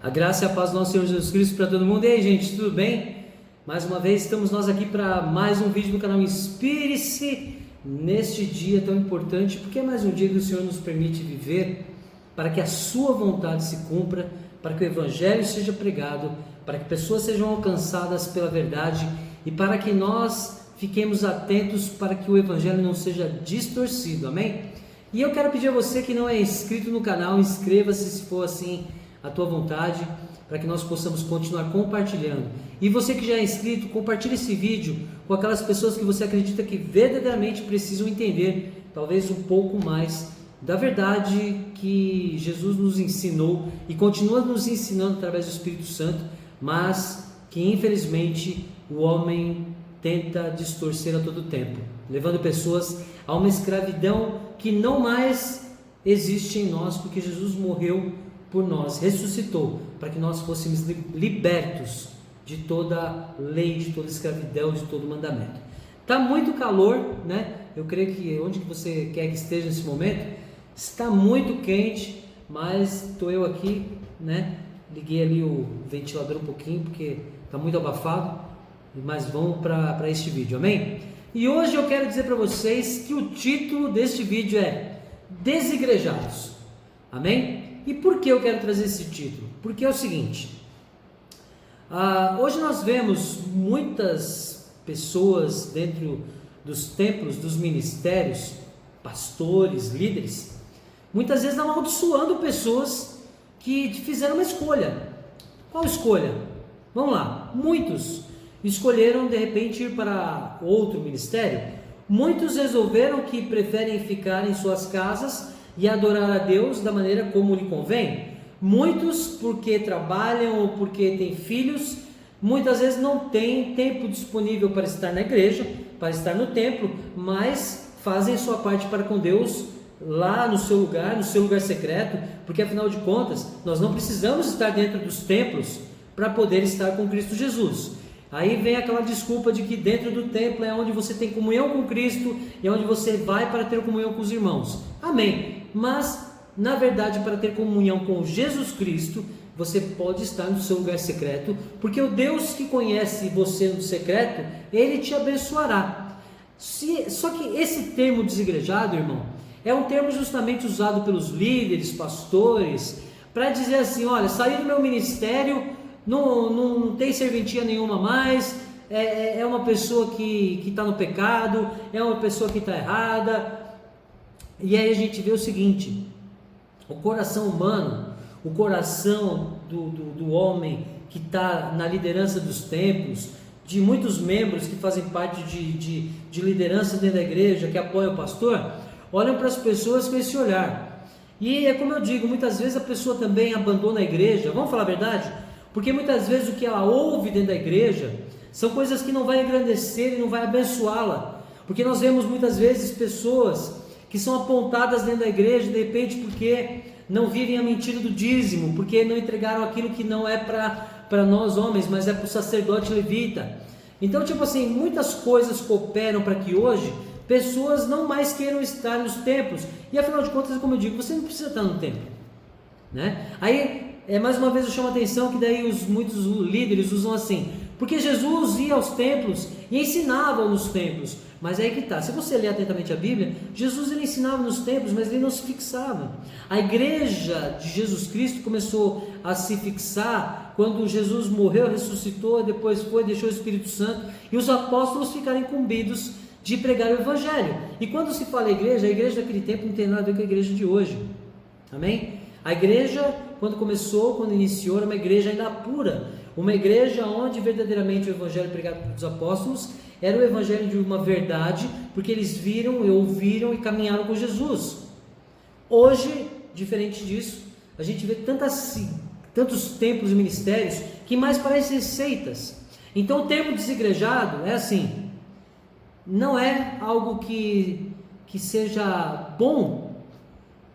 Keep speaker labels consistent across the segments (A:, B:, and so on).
A: A graça e a paz do nosso Senhor Jesus Cristo para todo mundo. E aí, gente, tudo bem? Mais uma vez estamos nós aqui para mais um vídeo do canal Inspire-se neste dia tão importante, porque é mais um dia que o Senhor nos permite viver para que a sua vontade se cumpra, para que o Evangelho seja pregado, para que pessoas sejam alcançadas pela verdade e para que nós fiquemos atentos para que o Evangelho não seja distorcido, amém? E eu quero pedir a você que não é inscrito no canal, inscreva-se se for assim a tua vontade, para que nós possamos continuar compartilhando. E você que já é inscrito, compartilhe esse vídeo com aquelas pessoas que você acredita que verdadeiramente precisam entender, talvez um pouco mais da verdade que Jesus nos ensinou e continua nos ensinando através do Espírito Santo, mas que infelizmente o homem tenta distorcer a todo tempo, levando pessoas a uma escravidão que não mais existe em nós, porque Jesus morreu por nós, ressuscitou, para que nós fôssemos libertos de toda lei, de toda escravidão, de todo mandamento. Está muito calor, né? Eu creio que onde que você quer que esteja nesse momento, está muito quente, mas estou eu aqui, né? Liguei ali o ventilador um pouquinho, porque está muito abafado, mas vamos para este vídeo, amém? E hoje eu quero dizer para vocês que o título deste vídeo é Desigrejados, amém? E por que eu quero trazer esse título? Porque é o seguinte, hoje nós vemos muitas pessoas dentro dos templos, dos ministérios, pastores, líderes, muitas vezes amaldiçoando pessoas que fizeram uma escolha. Qual escolha? Vamos lá, muitos escolheram de repente ir para outro ministério, muitos resolveram que preferem ficar em suas casas e adorar a Deus da maneira como lhe convém. Muitos porque trabalham ou porque têm filhos, muitas vezes não têm tempo disponível para estar na igreja, para estar no templo, mas fazem sua parte para com Deus lá no seu lugar secreto, porque afinal de contas nós não precisamos estar dentro dos templos para poder estar com Cristo Jesus. Aí vem aquela desculpa de que dentro do templo é onde você tem comunhão com Cristo e é onde você vai para ter comunhão com os irmãos. Amém. Mas, na verdade, para ter comunhão com Jesus Cristo, você pode estar no seu lugar secreto, porque o Deus que conhece você no secreto, Ele te abençoará. Só que esse termo desigrejado, irmão, é um termo justamente usado pelos líderes, pastores, para dizer assim, olha, saí do meu ministério, não tem serventia nenhuma mais, é uma pessoa que está no pecado, é uma pessoa que está errada. E aí a gente vê o seguinte, o coração humano, o coração do homem que está na liderança dos templos, de muitos membros que fazem parte de liderança dentro da igreja, que apoiam o pastor, olham para as pessoas com esse olhar. E é como eu digo, muitas vezes a pessoa também abandona a igreja, vamos falar a verdade? Porque muitas vezes o que ela ouve dentro da igreja são coisas que não vai engrandecer e não vai abençoá-la. Porque nós vemos muitas vezes pessoas que são apontadas dentro da igreja, de repente porque não vivem a mentira do dízimo, porque não entregaram aquilo que não é para nós homens, mas é para o sacerdote levita. Então, tipo assim, muitas coisas cooperam para que hoje pessoas não mais queiram estar nos templos. E afinal de contas, como eu digo, você não precisa estar no templo, né? Aí, mais uma vez eu chamo a atenção que daí muitos líderes usam assim, porque Jesus ia aos templos e ensinava nos templos. Mas aí que está, se você ler atentamente a Bíblia, Jesus ele ensinava nos templos, mas ele não se fixava. A igreja de Jesus Cristo começou a se fixar quando Jesus morreu, ressuscitou, depois deixou o Espírito Santo, e os apóstolos ficaram incumbidos de pregar o Evangelho. E quando se fala igreja, a igreja daquele tempo não tem nada a ver com a igreja de hoje, amém? A igreja, quando iniciou, era uma igreja ainda pura, uma igreja onde verdadeiramente o Evangelho pregado pelos apóstolos era o Evangelho de uma verdade, porque eles viram e ouviram e caminharam com Jesus. Hoje, diferente disso, a gente vê tantos templos e ministérios que mais parecem seitas. Então o termo desigrejado é assim, não é algo que seja bom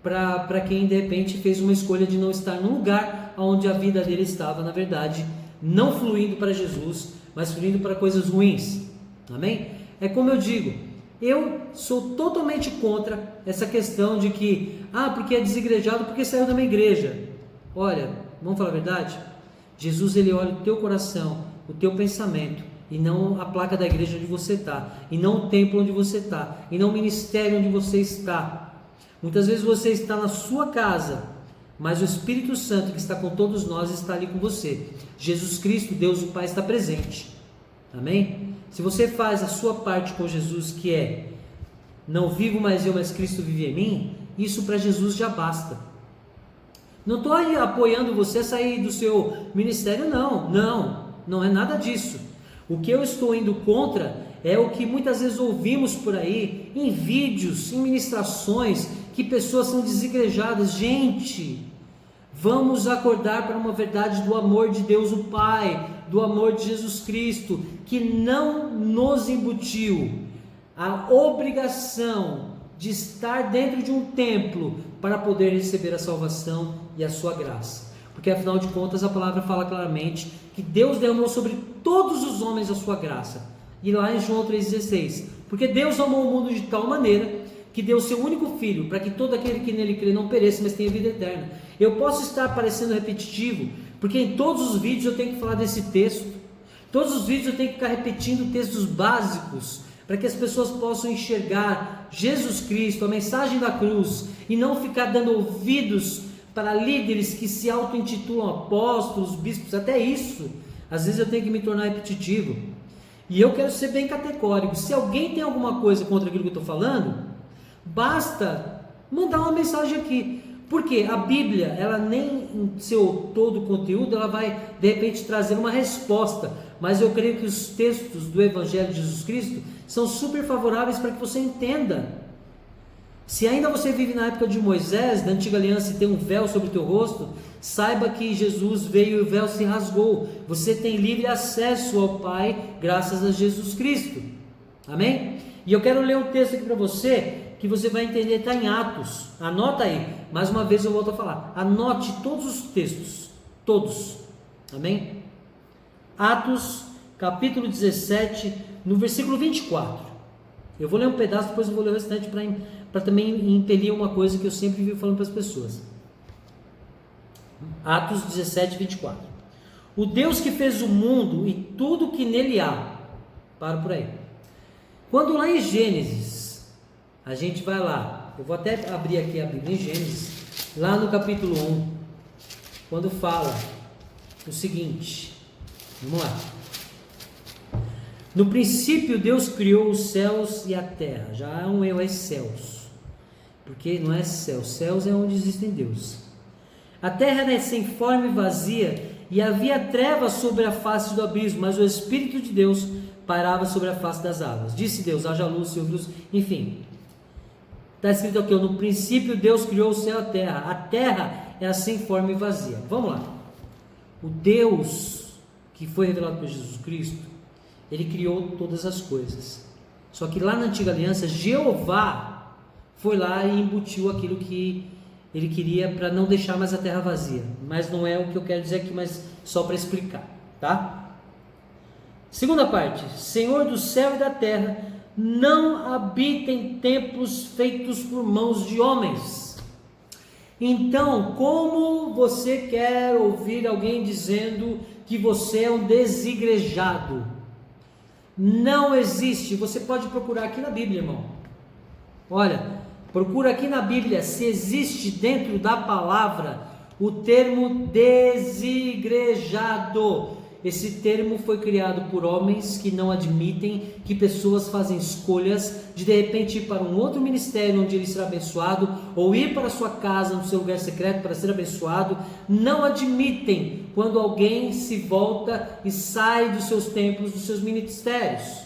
A: para quem de repente fez uma escolha de não estar no lugar onde a vida dele estava, na verdade, não fluindo para Jesus, mas fluindo para coisas ruins. Amém? É como eu digo, eu sou totalmente contra essa questão de que, porque é desigrejado porque saiu da minha igreja. Olha, Vamos falar a verdade? Jesus, ele olha o teu coração, o teu pensamento, e não a placa da igreja onde você está, e não o templo onde você está, e não o ministério onde você está. Muitas vezes você está na sua casa, mas o Espírito Santo que está com todos nós está ali com você. Jesus Cristo, Deus o Pai, está presente. Amém? Se você faz a sua parte com Jesus, que é: não vivo mais eu, mas Cristo vive em mim, isso para Jesus já basta. Não estou aí apoiando você a sair do seu ministério, não é nada disso. O que eu estou indo contra é o que muitas vezes ouvimos por aí, em vídeos, em ministrações, que pessoas são desigrejadas. Gente, vamos acordar para uma verdade do amor de Deus o Pai, do amor de Jesus Cristo, que não nos embutiu a obrigação de estar dentro de um templo para poder receber a salvação e a sua graça. Porque afinal de contas a palavra fala claramente que Deus derramou sobre todos os homens a sua graça. E lá em João 3,16, porque Deus amou o mundo de tal maneira que deu o seu único filho, para que todo aquele que nele crê não pereça, mas tenha vida eterna. Eu posso estar parecendo repetitivo, porque em todos os vídeos eu tenho que falar desse texto, todos os vídeos eu tenho que ficar repetindo textos básicos, para que as pessoas possam enxergar Jesus Cristo, a mensagem da cruz, e não ficar dando ouvidos para líderes que se auto-intitulam apóstolos, bispos. Até isso, às vezes eu tenho que me tornar repetitivo, e eu quero ser bem categórico. Se alguém tem alguma coisa contra aquilo que eu estou falando, basta mandar uma mensagem aqui, porque a Bíblia, ela nem em seu todo o conteúdo, ela vai de repente trazer uma resposta, mas eu creio que os textos do Evangelho de Jesus Cristo são super favoráveis para que você entenda. Se ainda você vive na época de Moisés, da antiga aliança, e tem um véu sobre o teu rosto, saiba que Jesus veio e o véu se rasgou. Você tem livre acesso ao Pai graças a Jesus Cristo. Amém? E eu quero ler um texto aqui para você, que você vai entender, está em Atos. Anota aí, mais uma vez eu volto a falar, anote todos os textos, todos. Amém? Atos capítulo 17, no versículo 24. Eu vou ler um pedaço, depois eu vou ler o restante para também impelir uma coisa que eu sempre vivo falando para as pessoas. Atos 17, 24. O Deus que fez o mundo e tudo que nele há. Para por aí. Quando lá em Gênesis, a gente vai lá, eu vou até abrir aqui a Bíblia em Gênesis, lá no capítulo 1, quando fala o seguinte, vamos lá. No princípio Deus criou os céus e a terra. Já é um erro, é céus, porque não é céus, céus é onde existem deuses. A terra era sem forma e vazia, e havia trevas sobre a face do abismo, mas o Espírito de Deus pairava sobre a face das águas. Disse Deus, haja luz, e houve luz. Enfim, está escrito aqui, no princípio Deus criou o céu e a terra era sem forma e vazia. Vamos lá. O Deus que foi revelado por Jesus Cristo, ele criou todas as coisas. Só que lá na antiga aliança, Jeová foi lá e embutiu aquilo que ele queria para não deixar mais a terra vazia. Mas não é o que eu quero dizer aqui, mas só para explicar, tá? Segunda parte, Senhor do céu e da terra, não habita em templos feitos por mãos de homens. Então, como você quer ouvir alguém dizendo que você é um desigrejado? Não existe. Você pode procurar aqui na Bíblia, irmão. Olha, procura aqui na Bíblia se existe dentro da palavra o termo desigrejado. Esse termo foi criado por homens que não admitem que pessoas fazem escolhas de repente ir para um outro ministério onde ele será abençoado, ou ir para a sua casa, no seu lugar secreto para ser abençoado. Não admitem quando alguém se volta e sai dos seus templos, dos seus ministérios.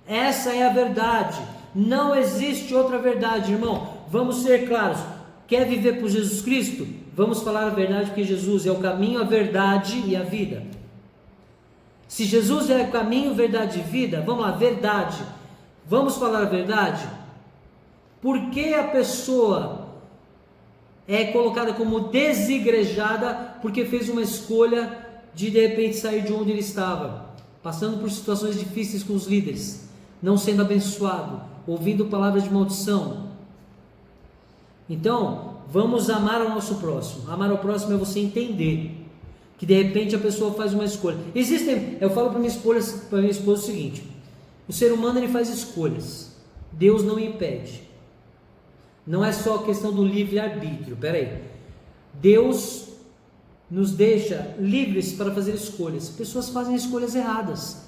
A: Essa é a verdade. Não existe outra verdade, irmão. Vamos ser claros. Quer viver por Jesus Cristo? Vamos falar a verdade, porque Jesus é o caminho, a verdade e a vida. Se Jesus é o caminho, verdade e vida, vamos lá, verdade. Vamos falar a verdade? Por que a pessoa é colocada como desigrejada? Porque fez uma escolha de repente sair de onde ele estava, passando por situações difíceis com os líderes, não sendo abençoado, ouvindo palavras de maldição. Então, vamos amar ao nosso próximo. Amar ao próximo é você entender que de repente a pessoa faz uma escolha. Eu falo para minha esposa o seguinte: o ser humano ele faz escolhas, Deus não impede. Não é só questão do livre-arbítrio. Deus nos deixa livres para fazer escolhas. Pessoas fazem escolhas erradas,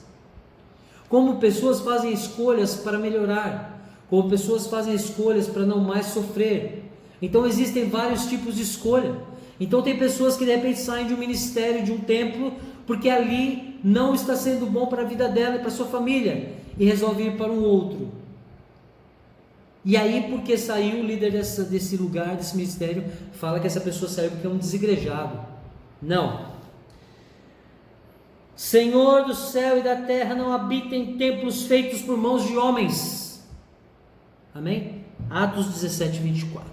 A: como pessoas fazem escolhas para melhorar, como pessoas fazem escolhas para não mais sofrer. Então existem vários tipos de escolha. Então tem pessoas que de repente saem de um ministério, de um templo, porque ali não está sendo bom para a vida dela e para a sua família, e resolve ir para um outro. E aí, porque saiu o líder desse lugar, desse ministério, fala que essa pessoa saiu porque é um desigrejado. Não. Senhor do céu e da terra não habita em templos feitos por mãos de homens. Amém? Atos 17, 24.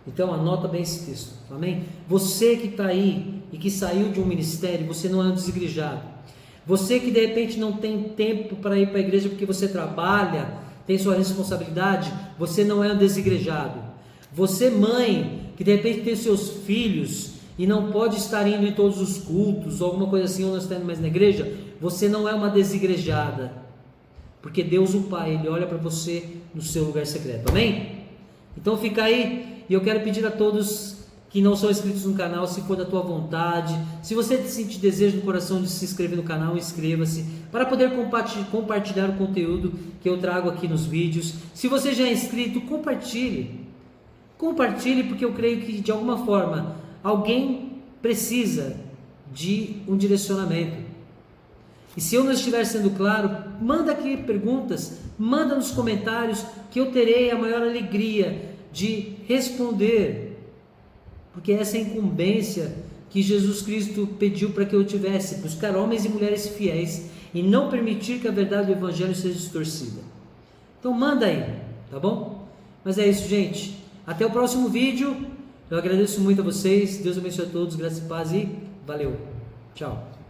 A: Então anota bem esse texto. Amém? Você que está aí e que saiu de um ministério, você não é um desigrejado. Você que de repente não tem tempo para ir para a igreja porque você trabalha, tem sua responsabilidade, você não é um desigrejado. Você, mãe, que de repente tem seus filhos e não pode estar indo em todos os cultos, ou alguma coisa assim, ou não está indo mais na igreja, você não é uma desigrejada, porque Deus o Pai, Ele olha para você no seu lugar secreto. Amém? Então fica aí, e eu quero pedir a todos que não são inscritos no canal, se for da tua vontade, se você sentir desejo no coração de se inscrever no canal, inscreva-se, para poder compartilhar o conteúdo que eu trago aqui nos vídeos. Se você já é inscrito, compartilhe, porque eu creio que de alguma forma, alguém precisa de um direcionamento. E se eu não estiver sendo claro, manda aqui perguntas, manda nos comentários, que eu terei a maior alegria de responder, porque essa é a incumbência que Jesus Cristo pediu para que eu tivesse, buscar homens e mulheres fiéis e não permitir que a verdade do Evangelho seja distorcida. Então manda aí, tá bom? Mas é isso, gente. Até o próximo vídeo. Eu agradeço muito a vocês. Deus abençoe a todos. Graça e paz e valeu. Tchau.